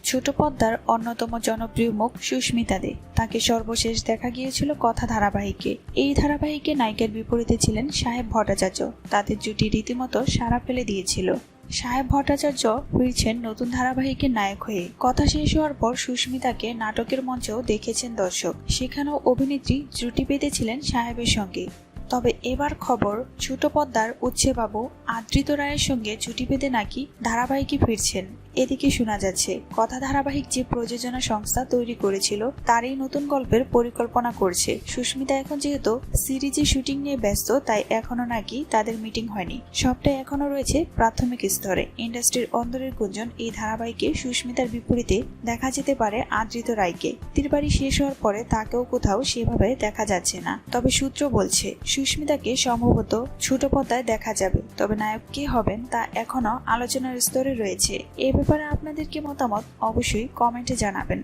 ছোট পর্দার অন্যতম জনপ্রিয় মুখ সুস্মিতা দে। তাকে সর্বশেষ দেখা গিয়েছিল কথা ধারাবাহিকে। এই ধারাবাহিকে নায়িকার বিপরীতে ছিলেন সাহেব ভট্টাচার্য। তাদের জুটি রীতিমতো সাড়া ফেলে দিয়েছিল। সাহেব ভট্টাচার্য ফিরছেন নতুন ধারাবাহিকের নায়ক হয়ে। কথা শেষ হওয়ার পর সুস্মিতাকে নাটকের মঞ্চেও দেখেছেন দর্শক। সেখানেও অভিনেত্রী জুটি বেঁধেছিলেন সাহেবের সঙ্গে। তবে এবার খবর, ছোট পর্দার উচ্ছে বাবু আদৃত রায়ের সঙ্গে জুটি বেঁধে নাকি ধারাবাহিকে ফিরছেন। এদিকে শোনা যাচ্ছে কথা ধারাবাহিক যে প্রযোজনা সংস্থা তৈরি করেছিল তারই নতুন গল্পের পরিকল্পনা করছে। সুস্মিতা এখন যেহেতু সিরিজের শুটিং নিয়ে ব্যস্ত, তাই এখনো নাকি তাদের মিটিং হয়নি। সবটাই এখনো রয়েছে প্রাথমিক স্তরে। ইন্ডাস্ট্রির অন্দরের গুঞ্জন, এই ধারাবাহিকে সুস্মিতার বিপরীতে দেখা যেতে পারে আদৃত রায়কে। তীরবাড়ি শেষ হওয়ার পরে তাকেও কোথাও সেভাবে দেখা যাচ্ছে না। তবে সূত্র বলছে সুস্মিতাকে সম্ভবত ছোট পর্দায় দেখা যাবে। তবে নায়ক কে হবেন তা এখনো আলোচনার স্তরে রয়েছে। এ ব্যাপারে আপনাদের কি মতামত অবশ্যই কমেন্টে জানাবেন।